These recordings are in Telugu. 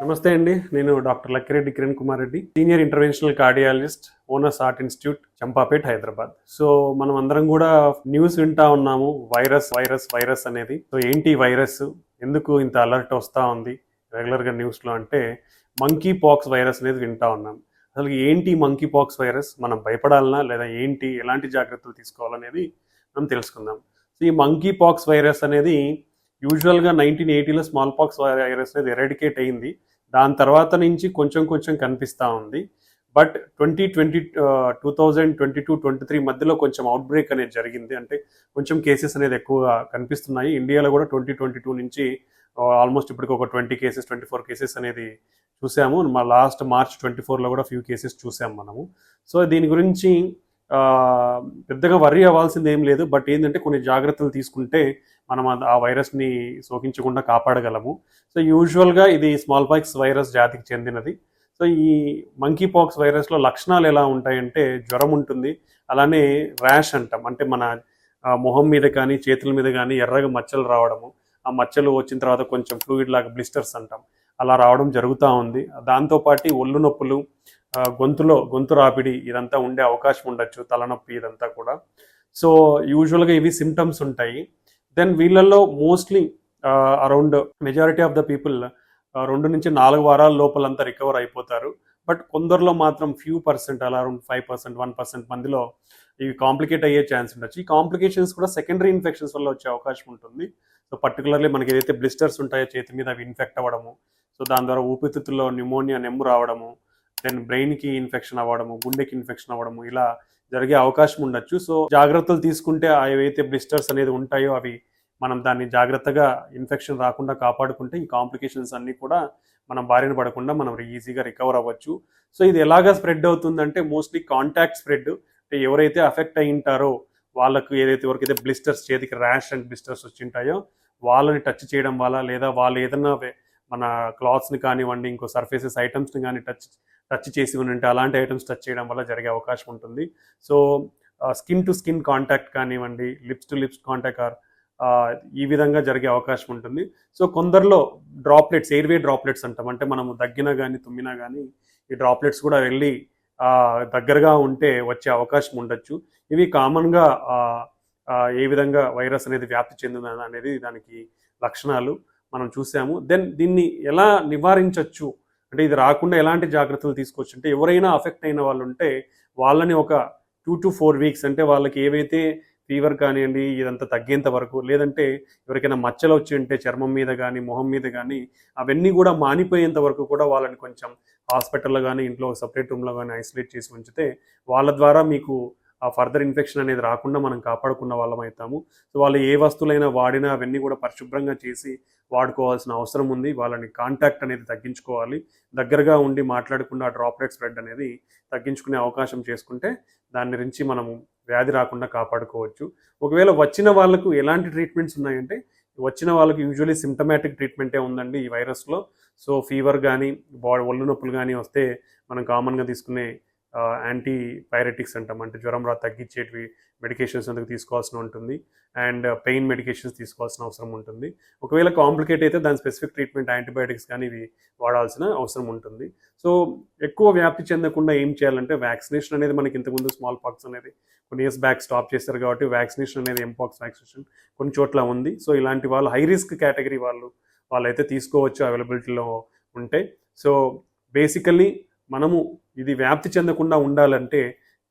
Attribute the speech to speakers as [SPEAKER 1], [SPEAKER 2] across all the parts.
[SPEAKER 1] నమస్తే అండి. నేను doctor Lakkireddy Kiran Kumar Reddy, senior interventional cardiologist, owners heart institute, Champapet, Hyderabad. So మనం అందరం కూడా న్యూస్ వింటా ఉన్నాము, వైరస్ వైరస్ వైరస్ అనేది. సో ఏంటి వైరస్, ఎందుకు ఇంత అలర్ట్ వస్తూ ఉంది రెగ్యులర్గా న్యూస్లో అంటే, మంకీ పాక్స్ వైరస్ అనేది వింటా ఉన్నాం. అసలు ఏంటి మంకీ పాక్స్ వైరస్, మనం భయపడాలనా లేదా ఏంటి, ఎలాంటి జాగ్రత్తలు తీసుకోవాలనేది మనం తెలుసుకుందాం. సో ఈ మంకీ పాక్స్ వైరస్ అనేది యూజువల్గా 1980లో స్మాల్ పాక్స్ వైరస్ అనేది ఎరాడికేట్ అయింది. దాని తర్వాత నుంచి కొంచెం కొంచెం కనిపిస్తూ ఉంది. బట్ 2022-23 మధ్యలో కొంచెం అవుట్ బ్రేక్ అనేది జరిగింది. అంటే కొంచెం కేసెస్ అనేది ఎక్కువగా కనిపిస్తున్నాయి. ఇండియాలో కూడా 2022 నుంచి ఆల్మోస్ట్ ఇప్పటికి ఒక 20 కేసెస్ 24 కేసెస్ అనేది చూసాము. మా లాస్ట్ మార్చ్ 24లో కూడా ఫ్యూ కేసెస్ చూసాము మనము. సో దీని గురించి పెద్దగా వర్రీ అవ్వాల్సింది ఏం లేదు. బట్ ఏంటంటే కొన్ని జాగ్రత్తలు తీసుకుంటే మనం ఆ వైరస్ని సోకించకుండా కాపాడగలము. సో యూజువల్గా ఇది స్మాల్ పాక్స్ వైరస్ జాతికి చెందినది. సో ఈ మంకీ పాక్స్ వైరస్లో లక్షణాలు ఎలా ఉంటాయంటే, జ్వరం ఉంటుంది, అలానే ర్యాష్ అంటాం, అంటే మన మొహం మీద కానీ చేతుల మీద కానీ ఎర్రగా మచ్చలు రావడము, ఆ మచ్చలు వచ్చిన తర్వాత కొంచెం ఫ్లూయిడ్ లాగా బ్లిస్టర్స్ అంటాం, అలా రావడం జరుగుతూ ఉంది. దాంతోపాటు ఒళ్ళు నొప్పులు, గొంతు రాపిడి ఇదంతా ఉండే అవకాశం ఉండొచ్చు, తలనొప్పి ఇదంతా కూడా. సో యూజువల్గా ఇవి సిమ్టమ్స్ ఉంటాయి. దెన్ వీళ్ళల్లో mostly around majority of the people 2 నుంచి 4 వారాల లోపలంతా రికవర్ అయిపోతారు. బట్ కొందరిలో మాత్రం ఫ్యూ పర్సెంట్, అలా అరౌండ్ 5%, 1% మందిలో ఇవి కాంప్లికేట్ అయ్యే ఛాన్స్ ఉండొచ్చు. ఈ కాంప్లికేషన్స్ కూడా సెకండరీ ఇన్ఫెక్షన్స్ వల్ల వచ్చే అవకాశం ఉంటుంది. సో పర్టికులర్లీ మనకి ఏదైతే బ్లిస్టర్స్ ఉంటాయో చేతి మీద, అవి ఇన్ఫెక్ట్ అవ్వడము, సో దాని ద్వారా ఊపిరితిత్తుల్లో న్యూమోనియా, నెమ్ము రావడము, దెన్ బ్రెయిన్కి ఇన్ఫెక్షన్ అవ్వడము, గుండెకి ఇన్ఫెక్షన్ అవ్వడము, ఇలా జరిగే అవకాశం ఉండొచ్చు. సో జాగ్రత్తలు తీసుకుంటే ఏవైతే బ్లిస్టర్స్ అనేది ఉంటాయో అవి మనం దాన్ని జాగ్రత్తగా ఇన్ఫెక్షన్ రాకుండా కాపాడుకుంటే ఈ కాంప్లికేషన్స్ అన్నీ కూడా మనం బారిన పడకుండా మనం ఈజీగా రికవర్ అవ్వచ్చు. సో ఇది ఎలాగా స్ప్రెడ్ అవుతుందంటే, మోస్ట్లీ కాంటాక్ట్ స్ప్రెడ్. అంటే ఎవరైతే అఫెక్ట్ అయి ఉంటారో వాళ్ళకు, ఎవరికైతే బ్లిస్టర్స్, చేతికి ర్యాష్ అండ్ బ్లిస్టర్స్ వచ్చింటాయో వాళ్ళని టచ్ చేయడం వల్ల, లేదా వాళ్ళు ఏదన్నా మన క్లాత్స్ని కానివ్వండి, ఇంకో సర్ఫేసెస్ ఐటమ్స్ని కానీ టచ్ చేసి ఉంటే అలాంటి ఐటమ్స్ టచ్ చేయడం వల్ల జరిగే అవకాశం ఉంటుంది. So skin to skin contact కానివ్వండి, లిప్స్ టు లిప్స్ కాంటాక్ట్ ఈ విధంగా జరిగే అవకాశం ఉంటుంది. సో కొందరిలో డ్రాప్లెట్స్, ఎయిర్వే డ్రాప్లెట్స్ అంటాం, అంటే మనం దగ్గినా కానీ తుమ్మినా కానీ ఈ డ్రాప్లెట్స్ కూడా వెళ్ళి దగ్గరగా ఉంటే వచ్చే అవకాశం ఉండొచ్చు. ఇవి కామన్గా ఏ విధంగా వైరస్ అనేది వ్యాప్తి చెందింది అనేది దానికి లక్షణాలు మనం చూసాము. దెన్ దీన్ని ఎలా నివారించవచ్చు అంటే, ఇది రాకుండా ఎలాంటి జాగ్రత్తలు తీసుకోవచ్చు అంటే, ఎవరైనా అఫెక్ట్ అయిన వాళ్ళు ఉంటే వాళ్ళని ఒక 2 to 4 వీక్స్, అంటే వాళ్ళకి ఏవైతే ఫీవర్ కానివ్వండి ఇదంతా తగ్గేంత వరకు, లేదంటే ఎవరికైనా మచ్చలు వచ్చి ఉంటే చర్మం మీద కానీ మొహం మీద కానీ అవన్నీ కూడా మానిపోయేంత వరకు కూడా వాళ్ళని కొంచెం హాస్పిటల్లో కానీ ఇంట్లో సపరేట్ రూమ్లో కానీ ఐసోలేట్ చేసి ఉంచితే వాళ్ళ ద్వారా మీకు ఆ ఫర్దర్ ఇన్ఫెక్షన్ అనేది రాకుండా మనం కాపాడుకున్న వాళ్ళం అవుతాము. సో వాళ్ళు ఏ వస్తువులైనా వాడినా అవన్నీ కూడా పరిశుభ్రంగా చేసి వాడుకోవాల్సిన అవసరం ఉంది. వాళ్ళని కాంటాక్ట్ అనేది తగ్గించుకోవాలి. దగ్గరగా ఉండి మాట్లాడకుండా డ్రాప్లెట్ స్ప్రెడ్ అనేది తగ్గించుకునే అవకాశం చేసుకుంటే దాని నుంచి మనము వ్యాధి రాకుండా కాపాడుకోవచ్చు. ఒకవేళ వచ్చిన వాళ్ళకు ఎలాంటి ట్రీట్మెంట్స్ ఉన్నాయంటే, వచ్చిన వాళ్ళకి యూజువల్లీ సిమ్టమాటిక్ ట్రీట్మెంటే ఉందండి ఈ వైరస్లో. సో ఫీవర్ కానీ, ఒళ్ళు నొప్పులు కానీ వస్తే మనం కామన్గా తీసుకునే యాంటీపైరెటిక్స్ అంటాం, అంటే జ్వరం తగ్గించేటివి మెడికేషన్స్ అందుకు తీసుకోవాల్సిన ఉంటుంది. అండ్ పెయిన్ మెడికేషన్స్ తీసుకోవాల్సిన అవసరం ఉంటుంది. ఒకవేళ కాంప్లికేట్ అయితే దాని స్పెసిఫిక్ ట్రీట్మెంట్ యాంటీబయాటిక్స్ కానీ ఇవి వాడాల్సిన అవసరం ఉంటుంది. సో ఎక్కువ వ్యాప్తి చెందకుండా ఏం చేయాలంటే, వ్యాక్సినేషన్ అనేది మనకి ఇంతకుముందు స్మాల్ పాక్స్ అనేది కొన్ని ఇయర్స్ బ్యాక్ స్టాప్ చేశారు కాబట్టి వ్యాక్సినేషన్ అనేది ఎంపాక్స్ వ్యాక్సినేషన్ కొన్ని చోట్ల ఉంది. సో ఇలాంటి వాళ్ళు హై రిస్క్ కేటగిరీ వాళ్ళైతే తీసుకోవచ్చు అవైలబిలిటీలో ఉంటే. సో బేసికల్లీ మనము ఇది వ్యాప్తి చెందకుండా ఉండాలంటే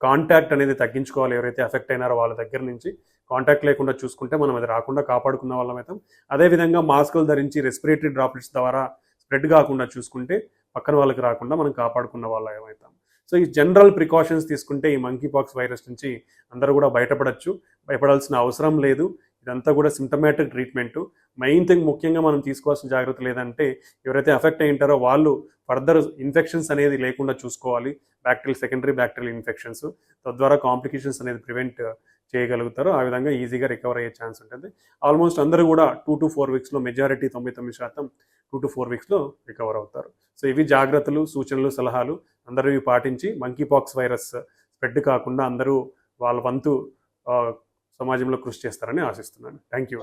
[SPEAKER 1] కాంటాక్ట్ అనేది తగ్గించుకోవాలి. ఎవరైతే ఎఫెక్ట్ అయినారో వాళ్ళ దగ్గర నుంచి కాంటాక్ట్ లేకుండా చూసుకుంటే మనం అది రాకుండా కాపాడుకున్న వాళ్ళం అవుతాం. అదేవిధంగా మాస్కులు ధరించి రెస్పిరేటరీ డ్రాప్లెట్స్ ద్వారా స్ప్రెడ్ కాకుండా చూసుకుంటే పక్కన వాళ్ళకి రాకుండా మనం కాపాడుకున్న వాళ్ళం ఏమవుతాం. సో ఈ జనరల్ ప్రికాషన్స్ తీసుకుంటే ఈ మంకీ పాక్స్ వైరస్ నుంచి అందరూ కూడా భయపడాల్సిన అవసరం లేదు. ఇదంతా కూడా సిమ్టమాటిక్ ట్రీట్మెంట్. మెయిన్ థింగ్ ముఖ్యంగా మనం తీసుకోవాల్సిన జాగ్రత్త లేదంటే, ఎవరైతే అఫెక్ట్ అయి ఉంటారో వాళ్ళు ఫర్దర్ ఇన్ఫెక్షన్స్ అనేది లేకుండా చూసుకోవాలి. సెకండరీ బ్యాక్టీరియల్ ఇన్ఫెక్షన్స్, తద్వారా కాంప్లికేషన్స్ అనేది ప్రివెంట్ చేయగలుగుతారు. ఆ విధంగా ఈజీగా రికవర్ అయ్యే ఛాన్స్ ఉంటుంది. ఆల్మోస్ట్ అందరూ కూడా 2 to 4 వీక్స్లో, మెజారిటీ 99% 2 to 4 వీక్స్లో రికవర్ అవుతారు. సో ఇవి జాగ్రత్తలు, సూచనలు, సలహాలు అందరూ ఇవి పాటించి మంకీ పాక్స్ వైరస్ స్ప్రెడ్ కాకుండా అందరూ వాళ్ళ వంతు సమాజంలో కృషి చేస్తారని ఆశిస్తున్నాను. Thank you.